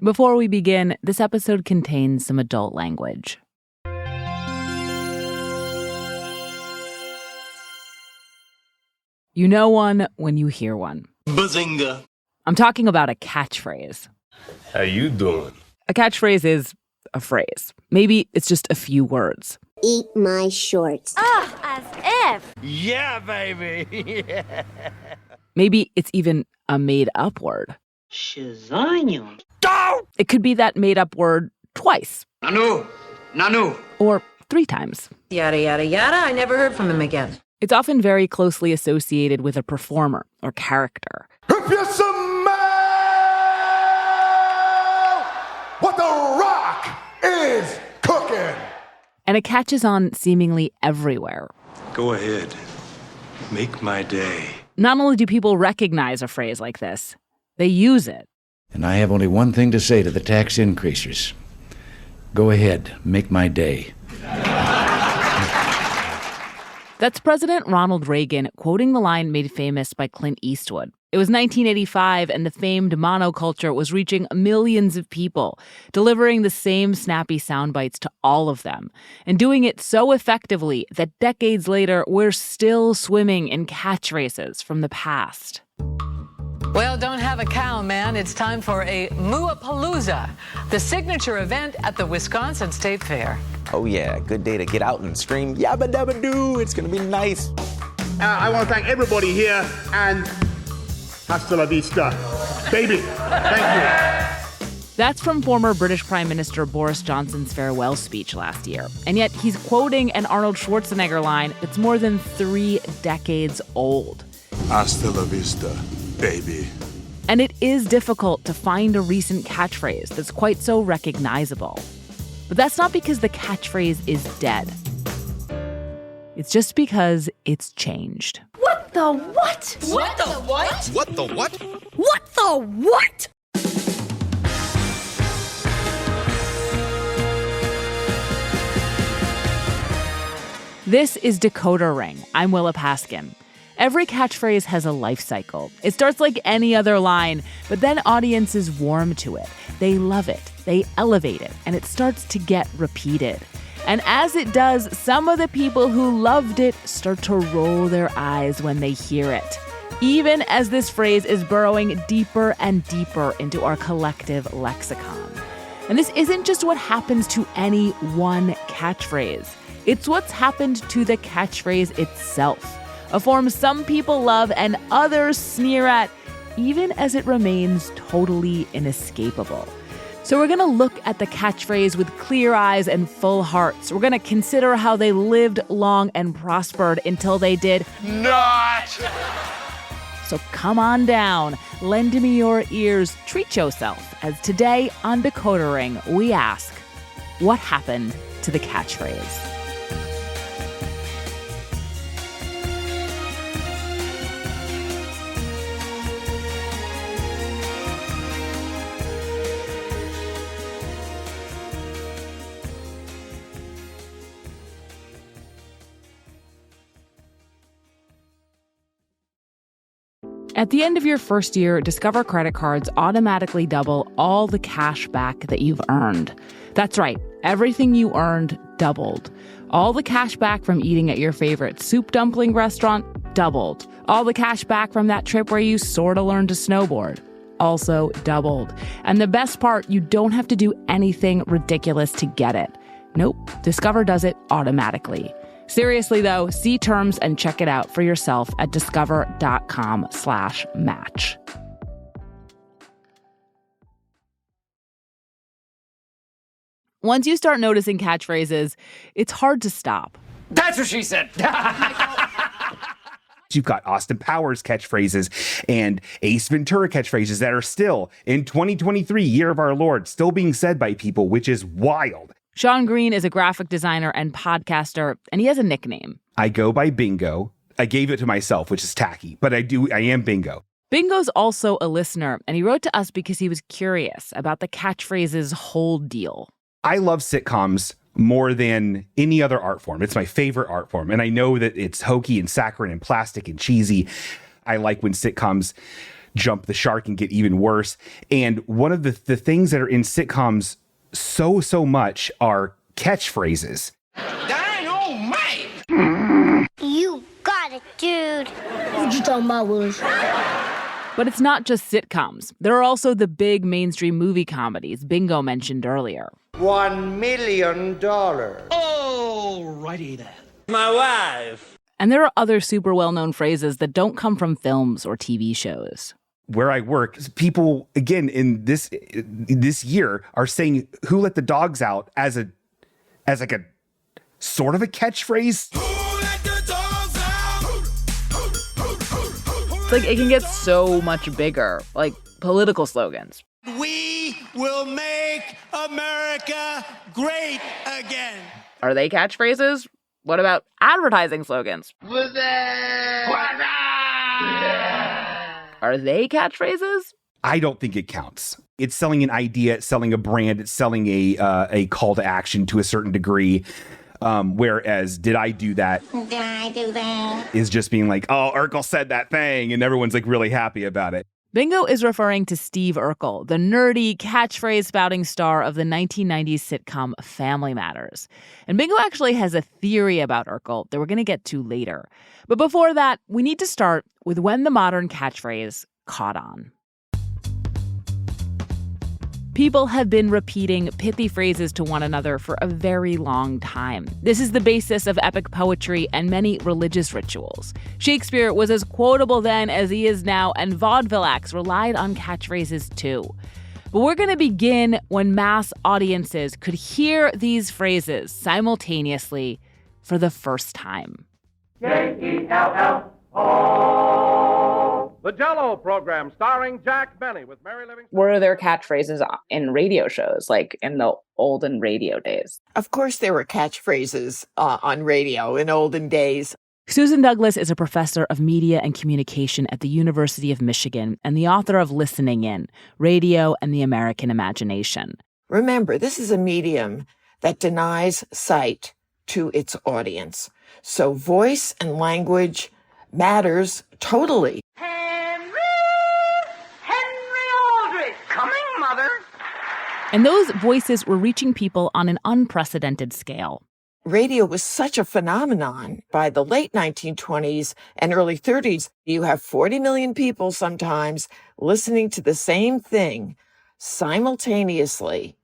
Before we begin, this episode contains some adult language. You know one when you hear one. Bazinga. I'm talking about a catchphrase. How you doing? A catchphrase is a phrase. Maybe it's just a few words. Eat my shorts. As if. Yeah, baby. Yeah. Maybe it's even a made-up word. Shazanya. It could be that made-up word twice. Nanu. Or 3 times. Yada, yada, yada. I never heard from him again. It's often very closely associated with a performer or character. If you smell what the Rock is cooking. And it catches on seemingly everywhere. Go ahead. Make my day. Not only do people recognize a phrase like this, they use it. And I have only one thing to say to the tax increasers. Go ahead, make my day. That's President Ronald Reagan quoting the line made famous by Clint Eastwood. It was 1985, and the famed monoculture was reaching millions of people, delivering the same snappy sound bites to all of them, and doing it so effectively that decades later, we're still swimming in catchphrases from the past. Well, don't have a cow, man. It's time for a Moo-a-Palooza, the signature event at the Wisconsin State Fair. Oh, yeah, good day to get out and scream, yabba dabba doo. It's going to be nice. I want to thank everybody here and hasta la vista, baby. Thank you. That's from former British Prime Minister Boris Johnson's farewell speech last year. And yet he's quoting an Arnold Schwarzenegger line that's more than 3 decades old. Hasta la vista, baby. And it is difficult to find a recent catchphrase that's quite so recognizable. But that's not because the catchphrase is dead. It's just because it's changed. What the what? What the what? What the what? What the what? This is Decoder Ring. I'm Willa Paskin. Every catchphrase has a life cycle. It starts like any other line, but then audiences warm to it. They love it, they elevate it, and it starts to get repeated. And as it does, some of the people who loved it start to roll their eyes when they hear it, even as this phrase is burrowing deeper and deeper into our collective lexicon. And this isn't just what happens to any one catchphrase. It's what's happened to the catchphrase itself. A form some people love and others sneer at, even as it remains totally inescapable. So we're going to look at the catchphrase with clear eyes and full hearts. We're going to consider how they lived long and prospered until they did not. So come on down, lend me your ears, treat yourself, as today on Decoder Ring, we ask, what happened to the catchphrase? At the end of your first year, Discover credit cards automatically double all the cash back that you've earned. That's right, everything you earned doubled. All the cash back from eating at your favorite soup dumpling restaurant doubled. All the cash back from that trip where you sorta learned to snowboard also doubled. And the best part, you don't have to do anything ridiculous to get it. Nope, Discover does it automatically. Seriously, though, see terms and check it out for yourself at discover.com/match. Once you start noticing catchphrases, it's hard to stop. That's what she said. You've got Austin Powers catchphrases and Ace Ventura catchphrases that are still, in 2023, year of our Lord, still being said by people, which is wild. Shawn Green is a graphic designer and podcaster, and he has a nickname. I go by Bingo. I gave it to myself, which is tacky, but I am Bingo. Bingo's also a listener, and he wrote to us because he was curious about the catchphrase's whole deal. I love sitcoms more than any other art form. It's my favorite art form, and I know that it's hokey and saccharine and plastic and cheesy. I like when sitcoms jump the shark and get even worse. And one of the things that are in sitcoms so much are catchphrases. You got it, dude. What you talking about, Willis? But it's not just sitcoms. There are also the big mainstream movie comedies Bingo mentioned earlier. $1 million. Alrighty then. My wife. And there are other super well-known phrases that don't come from films or TV shows. Where I work, people, again, in this year are saying "Who let the dogs out" as like a sort of a catchphrase. It's like it can get so much bigger, like political slogans. We will make America great again. Are they catchphrases? What about advertising slogans? Are they catchphrases? I don't think it counts. It's selling an idea, it's selling a brand, it's selling a call to action to a certain degree. Whereas "did I do that" is just being like, oh, Urkel said that thing, and everyone's like really happy about it. Bingo is referring to Steve Urkel, the nerdy catchphrase spouting star of the 1990s sitcom Family Matters. And Bingo actually has a theory about Urkel that we're going to get to later. But before that, we need to start with when the modern catchphrase caught on. People have been repeating pithy phrases to one another for a very long time. This is the basis of epic poetry and many religious rituals. Shakespeare was as quotable then as he is now, and vaudeville acts relied on catchphrases too. But we're going to begin when mass audiences could hear these phrases simultaneously for the first time. The Jell-O program starring Jack Benny with Mary Livingstone. Were there catchphrases in radio shows, like in the olden radio days? Of course there were catchphrases on radio in olden days. Susan Douglas is a professor of media and communication at the University of Michigan and the author of Listening In, Radio and the American Imagination. Remember, this is a medium that denies sight to its audience. So voice and language matters totally. And those voices were reaching people on an unprecedented scale. Radio was such a phenomenon. By the late 1920s and early 30s, you have 40 million people sometimes listening to the same thing simultaneously.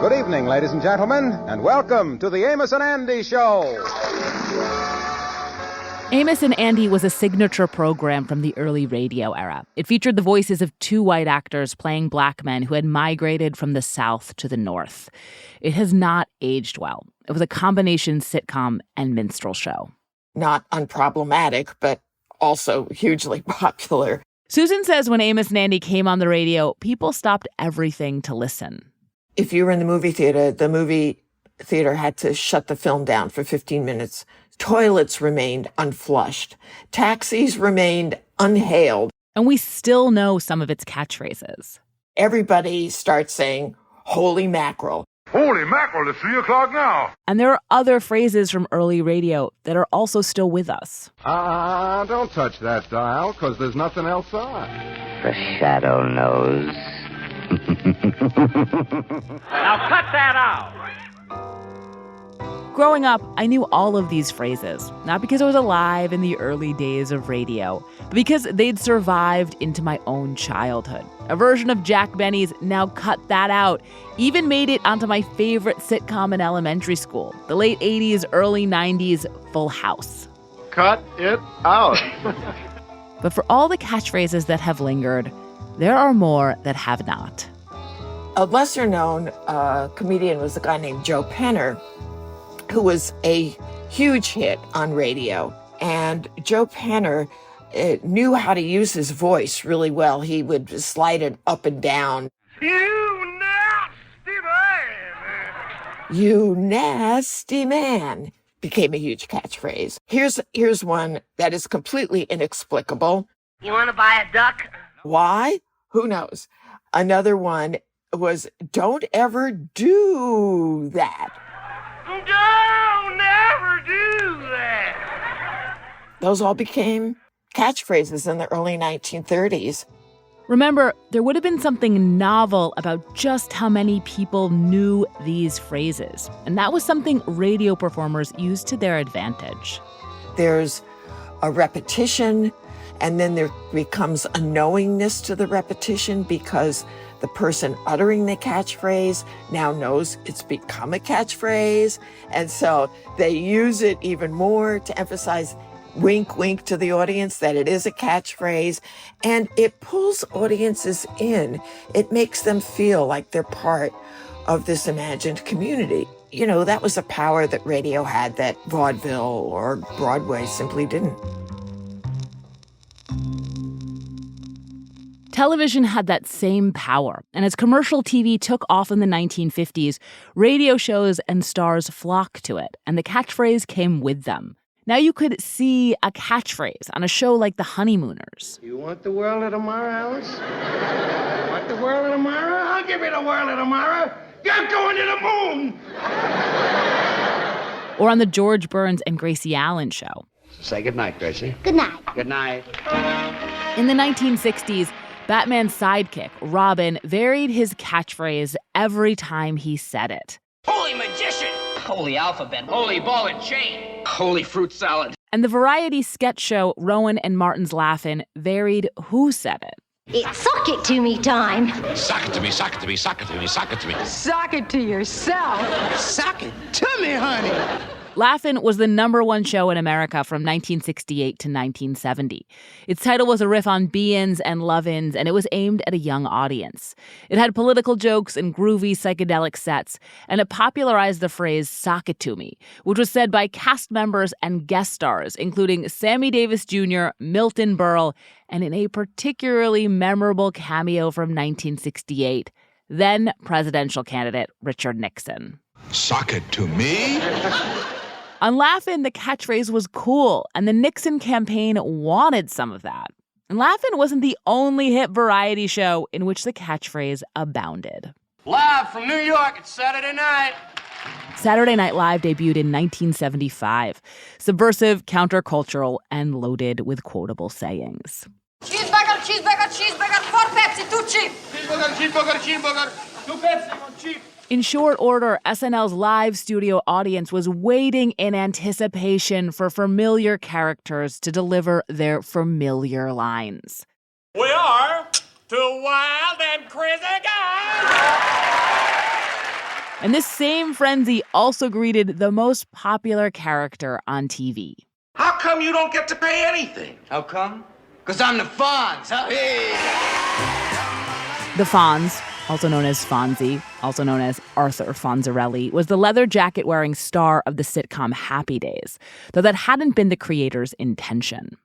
Good evening, ladies and gentlemen, and welcome to the Amos and Andy Show. Amos and Andy was a signature program from the early radio era. It featured the voices of two white actors playing black men who had migrated from the South to the North. It has not aged well. It was a combination sitcom and minstrel show. Not unproblematic, but also hugely popular. Susan says when Amos and Andy came on the radio, people stopped everything to listen. If you were in the movie theater had to shut the film down for 15 minutes. Toilets remained unflushed. Taxis remained unhailed. And we still know some of its catchphrases. Everybody starts saying, "Holy mackerel." Holy mackerel, it's 3 o'clock now. And there are other phrases from early radio that are also still with us. Don't touch that dial, because there's nothing else on. The shadow knows. Now cut that out. Growing up, I knew all of these phrases, not because I was alive in the early days of radio, but because they'd survived into my own childhood. A version of Jack Benny's "Now Cut That Out" even made it onto my favorite sitcom in elementary school, the late 80s, early 90s Full House. Cut it out. But for all the catchphrases that have lingered, there are more that have not. A lesser-known comedian was a guy named Joe Penner, who was a huge hit on radio. And Joe Penner knew how to use his voice really well. He would slide it up and down. You nasty man! You nasty man became a huge catchphrase. Here's one that is completely inexplicable. You want to buy a duck? Why? Who knows? Another one was, "Don't ever do that." Don't ever do that. Those all became catchphrases in the early 1930s. Remember, there would have been something novel about just how many people knew these phrases. And that was something radio performers used to their advantage. There's a repetition, and then there becomes a knowingness to the repetition because the person uttering the catchphrase now knows it's become a catchphrase. And so they use it even more to emphasize wink, wink to the audience that it is a catchphrase. And it pulls audiences in. It makes them feel like they're part of this imagined community. You know, that was a power that radio had that vaudeville or Broadway simply didn't. Television had that same power, and as commercial TV took off in the 1950s, radio shows and stars flocked to it, and the catchphrase came with them. Now you could see a catchphrase on a show like The Honeymooners. You want the world of tomorrow, Alice? You want the world of tomorrow? I'll give you the world of tomorrow. You're going to the moon! Or on the George Burns and Gracie Allen show. Say goodnight, Gracie. Good night. Good night. In the 1960s, Batman's sidekick, Robin, varied his catchphrase every time he said it. Holy magician! Holy alphabet! Holy ball and chain! Holy fruit salad! And the variety sketch show Rowan and Martin's Laugh-In varied who said it. It's sock it to me time. Sock it to me, sock it to me, sock it to me, sock it to me. Sock it to yourself. Sock it to me, honey. Laugh-In was the #1 show in America from 1968 to 1970. Its title was a riff on be-ins and love-ins, and it was aimed at a young audience. It had political jokes and groovy psychedelic sets, and it popularized the phrase "sock it to me," which was said by cast members and guest stars, including Sammy Davis Jr., Milton Berle, and in a particularly memorable cameo from 1968, then presidential candidate Richard Nixon. Sock it to me? On Laugh-In, the catchphrase was cool, and the Nixon campaign wanted some of that. And Laugh-In wasn't the only hit variety show in which the catchphrase abounded. Live from New York, it's Saturday night. Saturday Night Live debuted in 1975, subversive, countercultural, and loaded with quotable sayings. Cheeseburger, cheeseburger, cheeseburger, 4 Pepsi, 2 cheap. Cheeseburger, cheeseburger, cheeseburger, 2 Pepsi, 1 cheap. In short order, SNL's live studio audience was waiting in anticipation for familiar characters to deliver their familiar lines. We are two wild and crazy guys. And this same frenzy also greeted the most popular character on TV. How come you don't get to pay anything? How come? Because I'm the Fonz. Hey. The Fonz, also known as Fonzie, also known as Arthur Fonzarelli, was the leather jacket-wearing star of the sitcom Happy Days, though that hadn't been the creator's intention.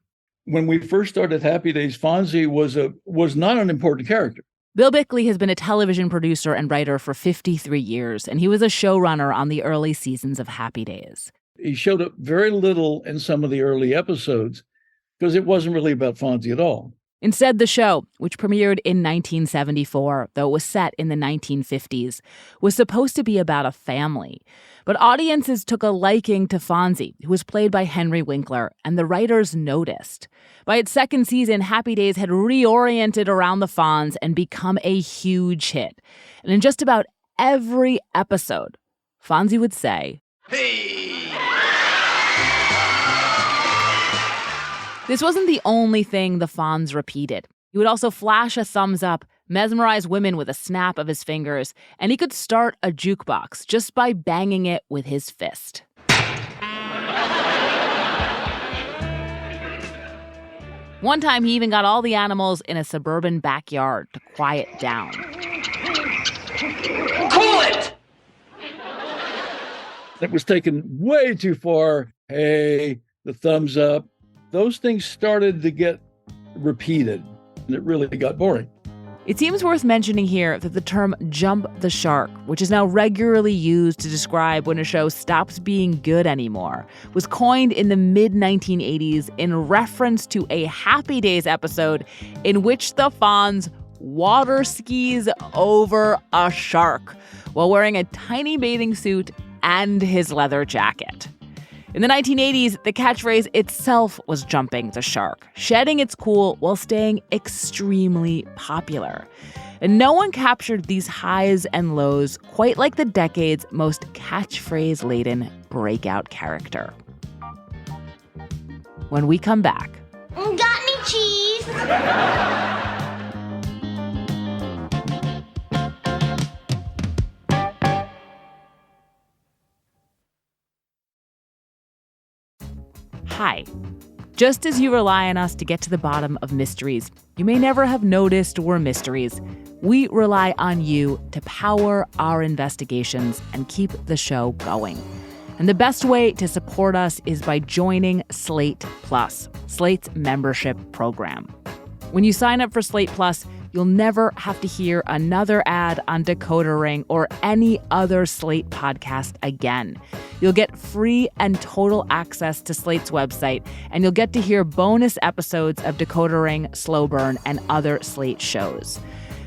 When we first started Happy Days, Fonzie was not an important character. Bill Bickley has been a television producer and writer for 53 years, and he was a showrunner on the early seasons of Happy Days. He showed up very little in some of the early episodes because it wasn't really about Fonzie at all. Instead, the show, which premiered in 1974, though it was set in the 1950s, was supposed to be about a family. But audiences took a liking to Fonzie, who was played by Henry Winkler, and the writers noticed. By its second season, Happy Days had reoriented around the Fonz and become a huge hit. And in just about every episode, Fonzie would say, Hey! This wasn't the only thing the Fonz repeated. He would also flash a thumbs up, mesmerize women with a snap of his fingers, and he could start a jukebox just by banging it with his fist. One time, he even got all the animals in a suburban backyard to quiet down. Cool it! It was taken way too far. Hey, the thumbs up. Those things started to get repeated, and it really got boring. It seems worth mentioning here that the term jump the shark, which is now regularly used to describe when a show stops being good anymore, was coined in the mid-1980s in reference to a Happy Days episode in which the Fonz water skis over a shark while wearing a tiny bathing suit and his leather jacket. In the 1980s, the catchphrase itself was jumping the shark, shedding its cool while staying extremely popular. And no one captured these highs and lows quite like the decade's most catchphrase-laden breakout character. When we come back... Got any cheese? Hi. Just as you rely on us to get to the bottom of mysteries you may never have noticed were mysteries, we rely on you to power our investigations and keep the show going. And the best way to support us is by joining Slate Plus, Slate's membership program. When you sign up for Slate Plus, you'll never have to hear another ad on Decoder Ring or any other Slate podcast again. You'll get free and total access to Slate's website, and you'll get to hear bonus episodes of Decoder Ring, Slow Burn, and other Slate shows.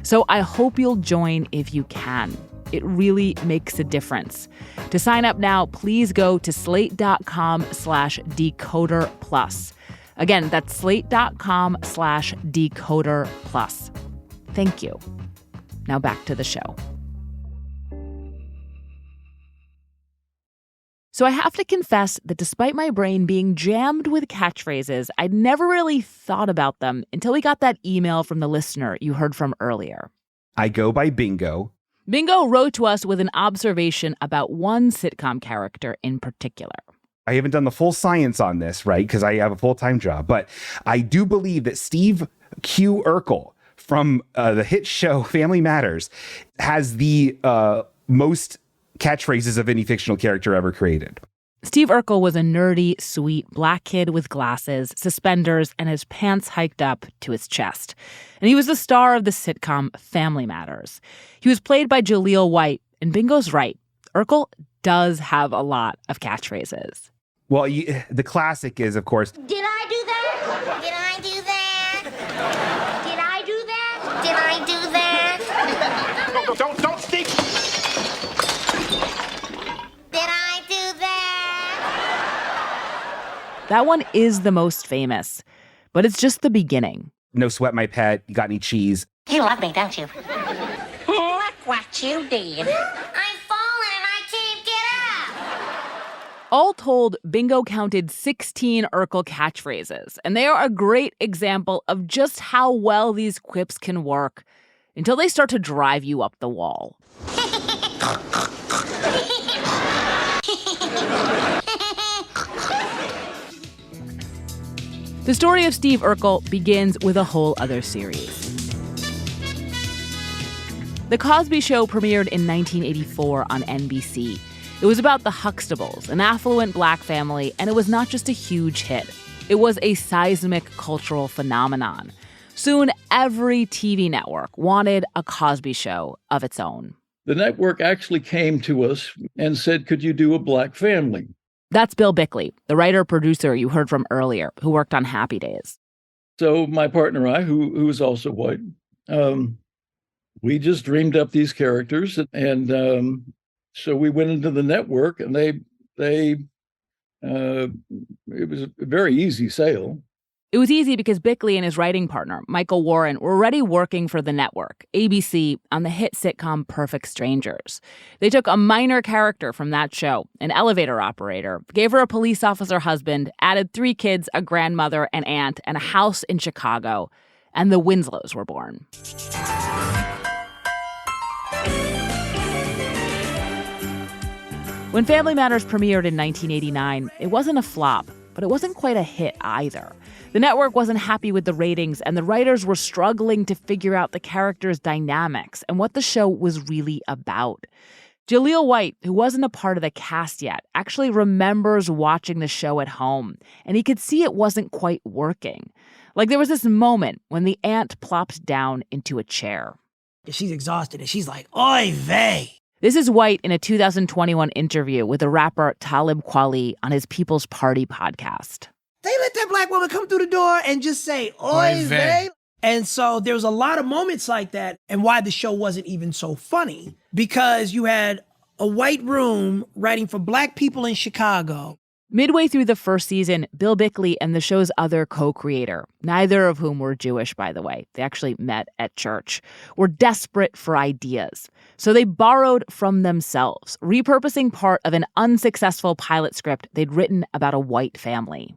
So I hope you'll join if you can. It really makes a difference. To sign up now, please go to slate.com/decoder plus. Again, that's slate.com/decoder plus. Thank you. Now back to the show. So I have to confess that despite my brain being jammed with catchphrases, I'd never really thought about them until we got that email from the listener you heard from earlier. I go by Bingo. Bingo wrote to us with an observation about one sitcom character in particular. I haven't done the full science on this, right, because I have a full-time job, but I do believe that Steve Q. Urkel from the hit show Family Matters has the most catchphrases of any fictional character ever created. Steve Urkel was a nerdy, sweet black kid with glasses, suspenders, and his pants hiked up to his chest. And he was the star of the sitcom Family Matters. He was played by Jaleel White, and Bingo's right. Urkel does have a lot of catchphrases. Well, the classic is, of course, Did I do that? Did I do that? Did I do that? Did I do that? Don't speak. Did I do that? That one is the most famous, but it's just the beginning. No sweat, my pet. You got any cheese? You love me, don't you? Look what you did. All told, Bingo counted 16 Urkel catchphrases, and they are a great example of just how well these quips can work until they start to drive you up the wall. The story of Steve Urkel begins with a whole other series. The Cosby Show premiered in 1984 on NBC. It was about the Huxtables, an affluent black family, and it was not just a huge hit. It was a seismic cultural phenomenon. Soon, every TV network wanted a Cosby Show of its own. The network actually came to us and said, could you do a black family? That's Bill Bickley, the writer-producer you heard from earlier, who worked on Happy Days. So my partner and I, who is also white, we just dreamed up these characters, and so we went into the network, and it was a very easy sale. It was easy because Bickley and his writing partner, Michael Warren, were already working for the network, ABC, on the hit sitcom Perfect Strangers. They took a minor character from that show, an elevator operator, gave her a police officer husband, added 3 kids, a grandmother, an aunt, and a house in Chicago, and the Winslows were born. When Family Matters premiered in 1989, it wasn't a flop, but it wasn't quite a hit either. The network wasn't happy with the ratings, and the writers were struggling to figure out the characters' dynamics and what the show was really about. Jaleel White, who wasn't a part of the cast yet, actually remembers watching the show at home, and he could see it wasn't quite working. Like there was this moment when the aunt plopped down into a chair. She's exhausted, and she's like, oy vey. This is White in a 2021 interview with the rapper Talib Kweli on his People's Party podcast. They let that black woman come through the door and just say, oy vey. And so there was a lot of moments like that, and why the show wasn't even so funny. Because you had a white room writing for black people in Chicago. Midway through the first season, Bill Bickley and the show's other co-creator, neither of whom were Jewish, by the way, they actually met at church, were desperate for ideas. So they borrowed from themselves, repurposing part of an unsuccessful pilot script they'd written about a white family.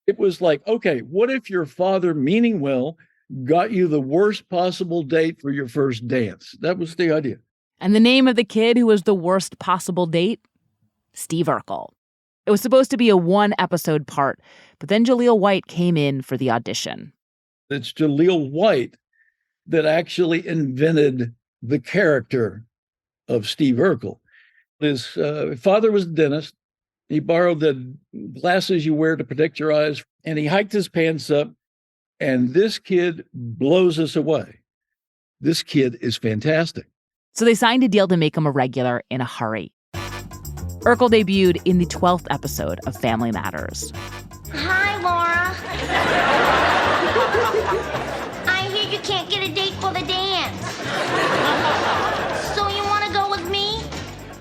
It was like, okay, what if your father, meaning well, got you the worst possible date for your first dance? That was the idea. And the name of the kid who was the worst possible date? Steve Urkel. It was supposed to be a one-episode part, but then Jaleel White came in for the audition. It's Jaleel White that actually invented the character of Steve Urkel. His father was a dentist. He borrowed the glasses you wear to protect your eyes, and he hiked his pants up, and this kid blows us away. This kid is fantastic. So they signed a deal to make him a regular in a hurry. Urkel debuted in the 12th episode of Family Matters. Hi, Laura. I hear you can't get a date for the dance. So you want to go with me?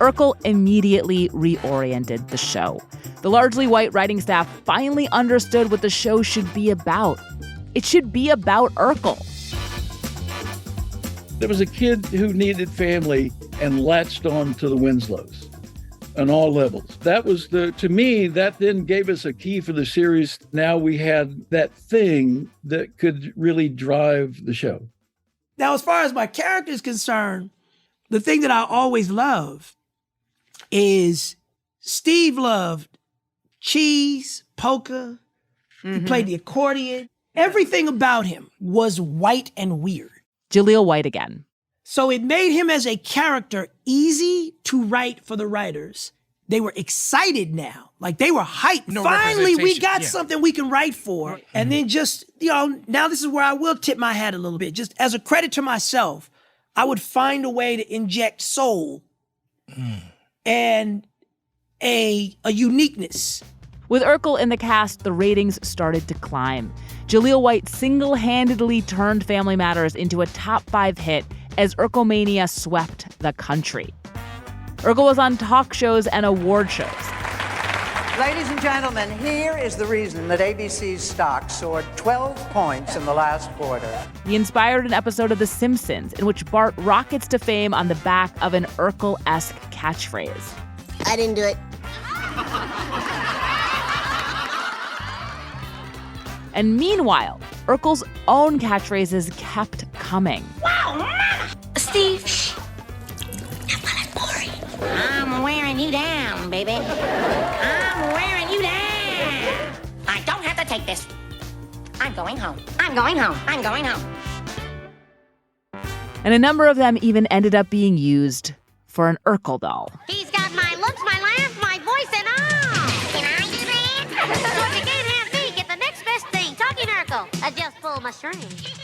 Urkel immediately reoriented the show. The largely white writing staff finally understood what the show should be about. It should be about Urkel. There was a kid who needed family and latched on to the Winslows on all levels. That was to me, that then gave us a key for the series. Now we had that thing that could really drive the show. Now, as far as my character is concerned, the thing that I always loved is Steve loved cheese, polka. He played the accordion. Everything about him was white and weird. Jaleel White again. So it made him as a character easy to write for the writers. They were excited now. Like they were hyped. Finally, we got something we can write for. And then just, now this is where I will tip my hat a little bit. Just as a credit to myself, I would find a way to inject soul and a uniqueness. With Urkel in the cast, the ratings started to climb. Jaleel White single-handedly turned Family Matters into a top 5 hit as Urkelmania swept the country. Urkel was on talk shows and award shows. Ladies and gentlemen, here is the reason that ABC's stock soared 12 points in the last quarter. He inspired an episode of The Simpsons in which Bart rockets to fame on the back of an Urkel-esque catchphrase. I didn't do it. And meanwhile, Urkel's own catchphrases kept coming. Wow, Mama! Steve, shh. I'm wearing you down, baby. I'm wearing you down. I don't have to take this. I'm going home. I'm going home. I'm going home. And a number of them even ended up being used for an Urkel doll. He's got my looks, my laugh, my voice, and all. Can I do that? So if you can't have me, get the next best thing. Talking Urkel. I just pulled my strings.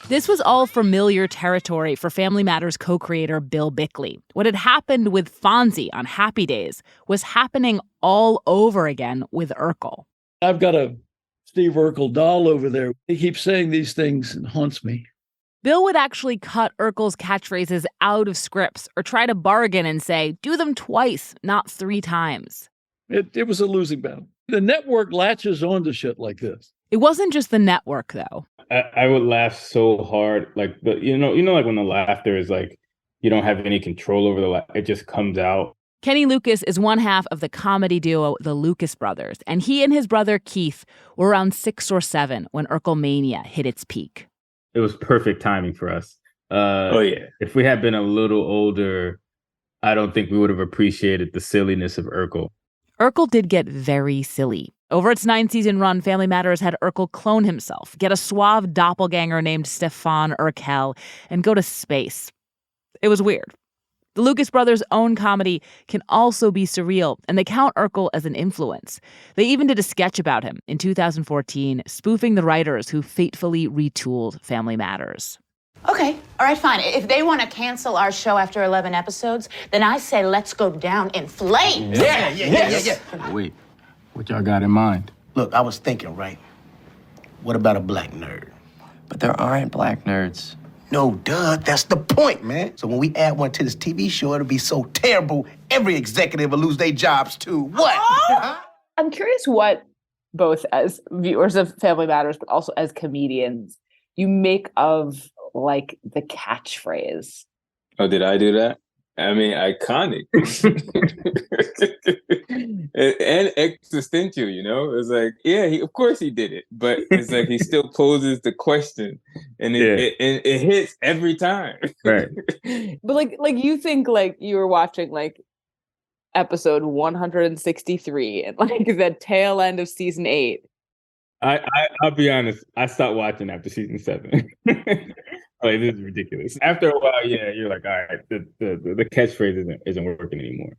This was all familiar territory for Family Matters co-creator Bill Bickley. What had happened with Fonzie on Happy Days was happening all over again with Urkel. I've got a Steve Urkel doll over there. He keeps saying these things and haunts me. Bill would actually cut Urkel's catchphrases out of scripts or try to bargain and say, do them twice, not 3 times. It was a losing battle. The network latches on to shit like this. It wasn't just the network, though. I would laugh so hard, like like when the laughter is like you don't have any control over the laugh, it just comes out. Kenny Lucas is one half of the comedy duo The Lucas Brothers, and he and his brother Keith were around 6 or 7 when Urkelmania hit its peak. It was perfect timing for us. If we had been a little older, I don't think we would have appreciated the silliness of Urkel. Urkel did get very silly. Over its 9-season run, Family Matters had Urkel clone himself, get a suave doppelganger named Stefan Urkel, and go to space. It was weird. The Lucas brothers' own comedy can also be surreal, and they count Urkel as an influence. They even did a sketch about him in 2014, spoofing the writers who fatefully retooled Family Matters. Okay, all right, fine. If they want to cancel our show after 11 episodes, then I say let's go down in flames. Yeah. Wait, what y'all got in mind? Look, I was thinking, right? What about a black nerd? But there aren't black nerds. No, duh, that's the point, man. So when we add one to this TV show, it'll be so terrible, every executive will lose their jobs too. What? I'm curious what, both as viewers of Family Matters, but also as comedians, you make of, like, the catchphrase. Oh, did I do that? I mean, iconic. and existential, you know? It's like, yeah, of course he did it. But it's like he still poses the question. And it hits every time. Right. But like you think, like, you were watching, like, episode 163 and, like, the tail end of season 8. I'll be honest, I stopped watching after season 7. Like, this is ridiculous. After a while, yeah, you're like, all right, the catchphrase isn't working anymore.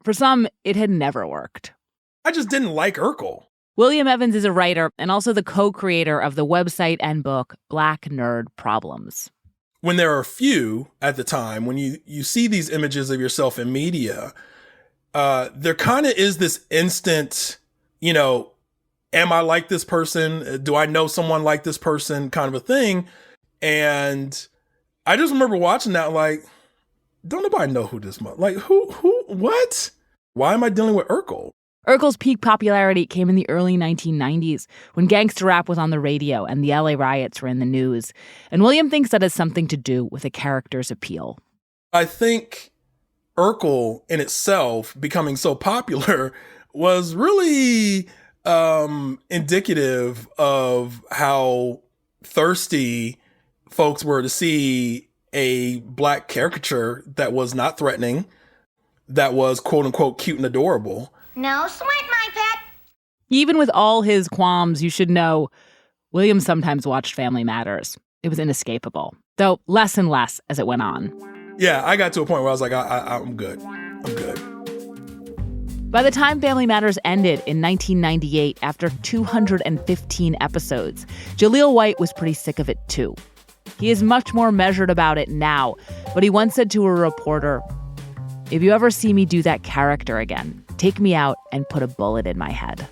For some, it had never worked. I just didn't like Urkel. William Evans is a writer and also the co-creator of the website and book Black Nerd Problems. When there are few at the time, when you see these images of yourself in media, there kind of is this instant, you know, am I like this person? Do I know someone like this person kind of a thing? And I just remember watching that, like, don't nobody know who this like, who, what? Why am I dealing with Urkel? Urkel's peak popularity came in the early 1990s when gangster rap was on the radio and the LA riots were in the news. And William thinks that has something to do with the character's appeal. I think Urkel in itself becoming so popular was really indicative of how thirsty folks were to see a Black caricature that was not threatening, that was quote unquote cute and adorable. No sweat, my pet. Even with all his qualms, you should know, William sometimes watched Family Matters. It was inescapable, though less and less as it went on. Yeah, I got to a point where I was like, I'm good. I'm good. By the time Family Matters ended in 1998, after 215 episodes, Jaleel White was pretty sick of it too. He is much more measured about it now, but he once said to a reporter, "If you ever see me do that character again, take me out and put a bullet in my head."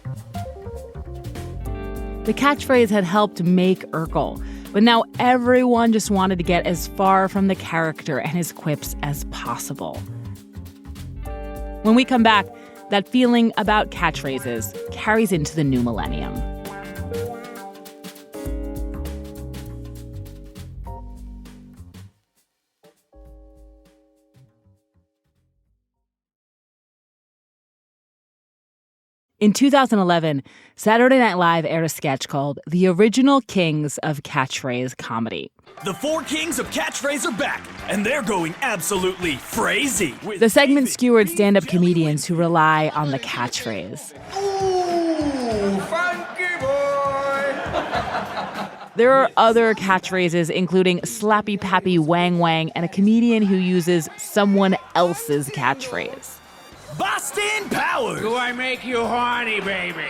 The catchphrase had helped make Urkel, but now everyone just wanted to get as far from the character and his quips as possible. When we come back, that feeling about catchphrases carries into the new millennium. In 2011, Saturday Night Live aired a sketch called The Original Kings of Catchphrase Comedy. The 4 kings of catchphrase are back, and they're going absolutely crazy. The segment skewered stand-up comedians who rely on the catchphrase. Ooh, funky boy! There are other catchphrases, including Slappy Pappy Wang Wang, and a comedian who uses someone else's catchphrase. Boston Powers! Do I make you horny, baby?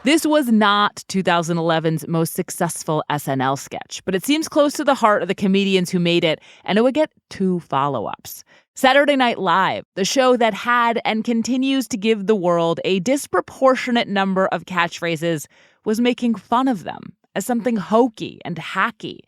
This was not 2011's most successful SNL sketch, but it seems close to the heart of the comedians who made it, and it would get 2 follow-ups. Saturday Night Live, the show that had and continues to give the world a disproportionate number of catchphrases, was making fun of them as something hokey and hacky.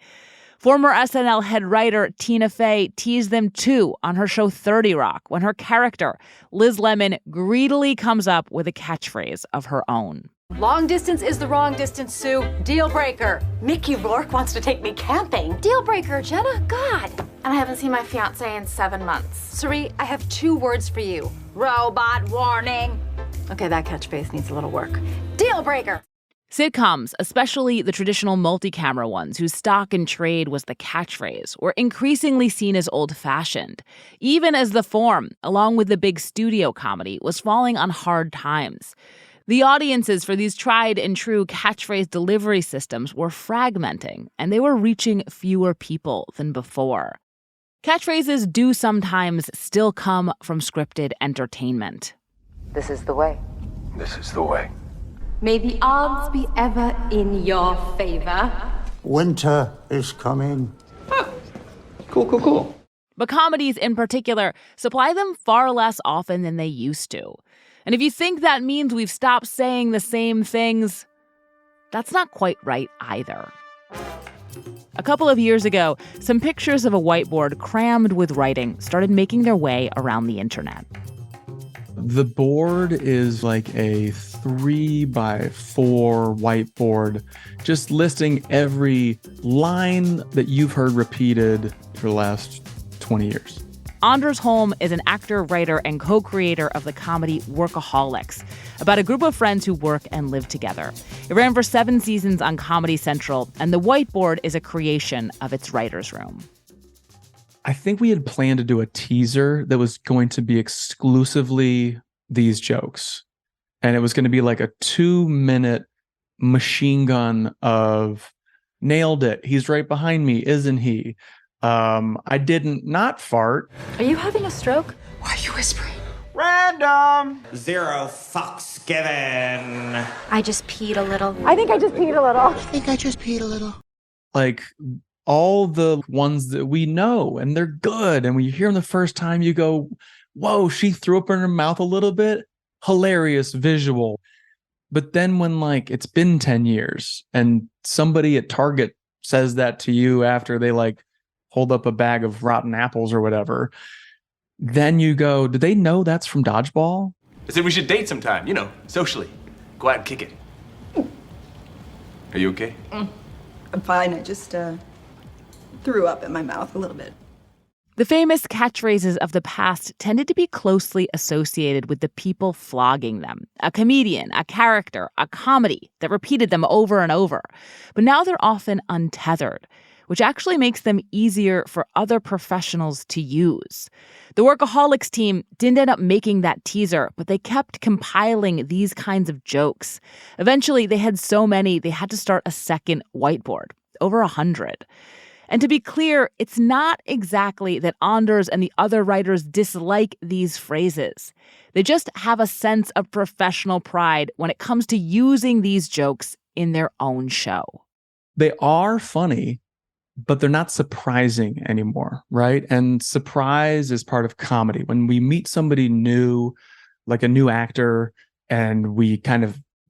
Former SNL head writer Tina Fey teased them too on her show 30 Rock when her character, Liz Lemon, greedily comes up with a catchphrase of her own. Long distance is the wrong distance, Sue. Deal breaker. Mickey Rourke wants to take me camping. Deal breaker, Jenna. God. And I haven't seen my fiancé in 7 months. Suri, I have 2 words for you. Robot warning. Okay, that catchphrase needs a little work. Deal breaker. Sitcoms, especially the traditional multi-camera ones whose stock and trade was the catchphrase, were increasingly seen as old-fashioned, even as the form, along with the big studio comedy, was falling on hard times. The audiences for these tried and true catchphrase delivery systems were fragmenting, and they were reaching fewer people than before. Catchphrases do sometimes still come from scripted entertainment. This is the way. This is the way. May the odds be ever in your favor. Winter is coming. Cool. But comedies in particular supply them far less often than they used to. And if you think that means we've stopped saying the same things, that's not quite right either. A couple of years ago, some pictures of a whiteboard crammed with writing started making their way around the internet. The board is like a 3x4 whiteboard, just listing every line that you've heard repeated for the last 20 years. Anders Holm is an actor, writer, and co-creator of the comedy Workaholics, about a group of friends who work and live together. It ran for 7 seasons on Comedy Central, and the whiteboard is a creation of its writer's room. I think we had planned to do a teaser that was going to be exclusively these jokes. And it was going to be like a 2-minute machine gun of nailed it. He's right behind me, isn't he? I didn't not fart. Are you having a stroke? Why are you whispering? Random. 0 fucks given. I just peed a little. I think I just peed a little. I think I just peed a little. Like all the ones that we know and they're good. And when you hear them the first time, you go, whoa, she threw up in her mouth a little bit. Hilarious visual. But then when like it's been 10 years and somebody at Target says that to you after they like hold up a bag of rotten apples or whatever, then you go, do they know that's from Dodgeball? I said we should date sometime, socially. Go out and kick it. Are you okay? I'm fine. I just threw up in my mouth a little bit. The famous catchphrases of the past tended to be closely associated with the people flogging them. A comedian, a character, a comedy that repeated them over and over. But now they're often untethered, which actually makes them easier for other professionals to use. The Workaholics team didn't end up making that teaser, but they kept compiling these kinds of jokes. Eventually, they had so many, they had to start a second whiteboard, over 100. And to be clear, it's not exactly that Anders and the other writers dislike these phrases. They just have a sense of professional pride when it comes to using these jokes in their own show. They are funny, but they're not surprising anymore, right? And surprise is part of comedy. When we meet somebody new, like a new actor, and we've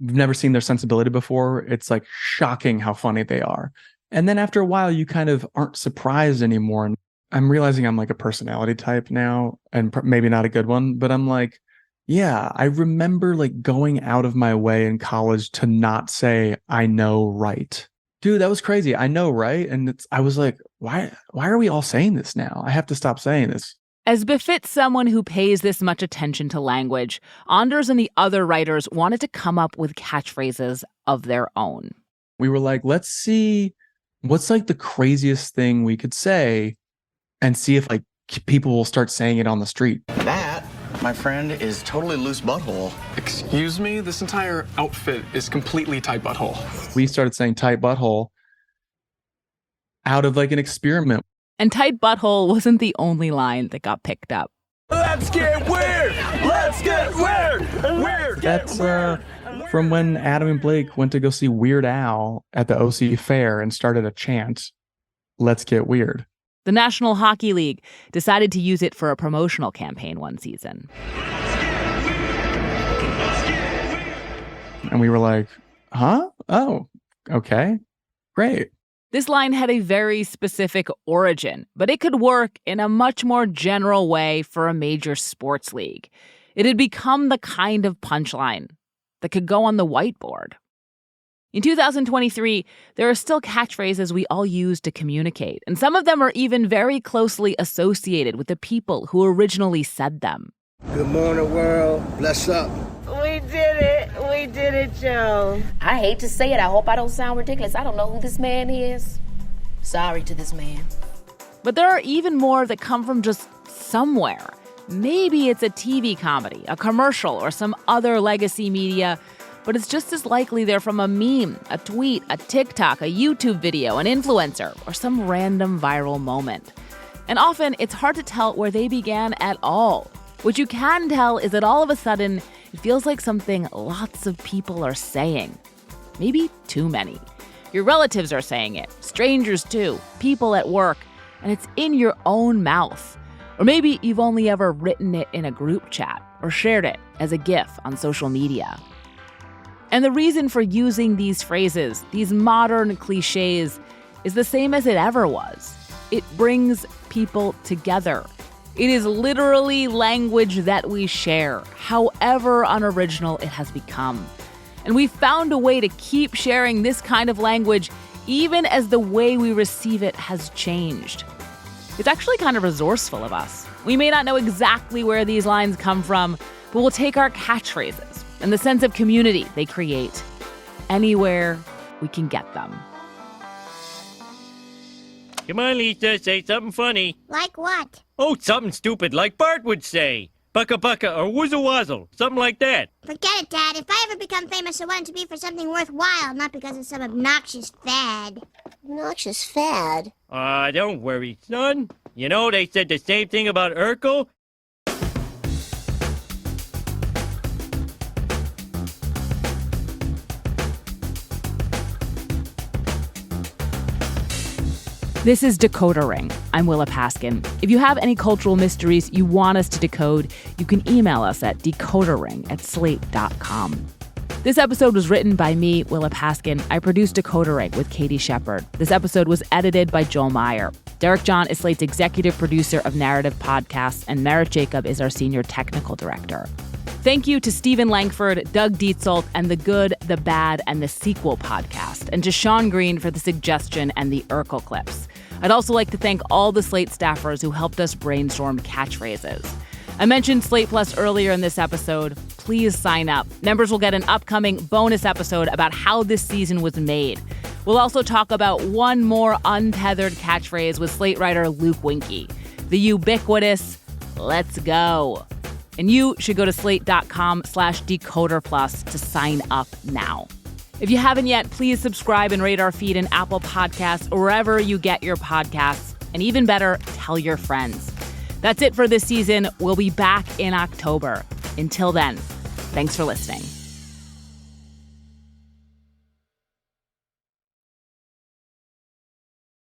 never seen their sensibility before, it's like shocking how funny they are. And then after a while, you kind of aren't surprised anymore. And I'm realizing I'm like a personality type now, and maybe not a good one, but I'm like, yeah, I remember like going out of my way in college to not say, I know, right? Dude, that was crazy. I know, right? And I was like, why are we all saying this now? I have to stop saying this. As befits someone who pays this much attention to language, Anders and the other writers wanted to come up with catchphrases of their own. We were like, let's see what's like the craziest thing we could say and see if like people will start saying it on the street. That, my friend, is totally loose butthole. Excuse me? This entire outfit is completely tight butthole. We started saying tight butthole out of like an experiment. And tight butthole wasn't the only line that got picked up. Let's get weird! Let's get weird! Weird! That's from when Adam and Blake went to go see Weird Al at the OC Fair and started a chant, let's get weird. The National Hockey League decided to use it for a promotional campaign one season. And we were like, huh? Oh, okay, great. This line had a very specific origin, but it could work in a much more general way for a major sports league. It had become the kind of punchline that could go on the whiteboard. In 2023, there are still catchphrases we all use to communicate, and some of them are even very closely associated with the people who originally said them. Good morning, world. Bless up. We did it. We did it, Joe. I hate to say it. I hope I don't sound ridiculous. I don't know who this man is. Sorry to this man. But there are even more that come from just somewhere. Maybe it's a TV comedy, a commercial, or some other legacy media, but it's just as likely they're from a meme, a tweet, a TikTok, a YouTube video, an influencer, or some random viral moment. And often, it's hard to tell where they began at all. What you can tell is that all of a sudden, it feels like something lots of people are saying. Maybe too many. Your relatives are saying it, strangers too, people at work, and it's in your own mouth. Or maybe you've only ever written it in a group chat or shared it as a GIF on social media. And the reason for using these phrases, these modern cliches, is the same as it ever was. It brings people together. It is literally language that we share, however unoriginal it has become. And we found a way to keep sharing this kind of language even as the way we receive it has changed. It's actually kind of resourceful of us. We may not know exactly where these lines come from, but we'll take our catchphrases and the sense of community they create anywhere we can get them. Come on, Lisa, say something funny. Like what? Oh, something stupid like Bart would say. Bucka bucka or woozle wazzle, something like that. Forget it, Dad. If I ever become famous, I want it to be for something worthwhile, not because of some obnoxious fad. Obnoxious fad? Don't worry, son. You know, they said the same thing about Urkel. This is Decoder Ring. I'm Willa Paskin. If you have any cultural mysteries you want us to decode, you can email us at decoderring@slate.com. This episode was written by me, Willa Paskin. I produced Decoder Ring with Katie Shepard. This episode was edited by Joel Meyer. Derek John is Slate's executive producer of narrative podcasts, and Merritt Jacob is our senior technical director. Thank you to Stephen Langford, Doug Dietzold, and The Good, The Bad, and The Sequel podcast, and to Shawn Green for the suggestion and the Urkel clips. I'd also like to thank all the Slate staffers who helped us brainstorm catchphrases. I mentioned Slate Plus earlier in this episode. Please sign up. Members will get an upcoming bonus episode about how this season was made. We'll also talk about one more untethered catchphrase with Slate writer Luke Winkie, the ubiquitous "Let's go." And you should go to slate.com/decoderplus to sign up now. If you haven't yet, please subscribe and rate our feed in Apple Podcasts or wherever you get your podcasts. And even better, tell your friends. That's it for this season. We'll be back in October. Until then, thanks for listening.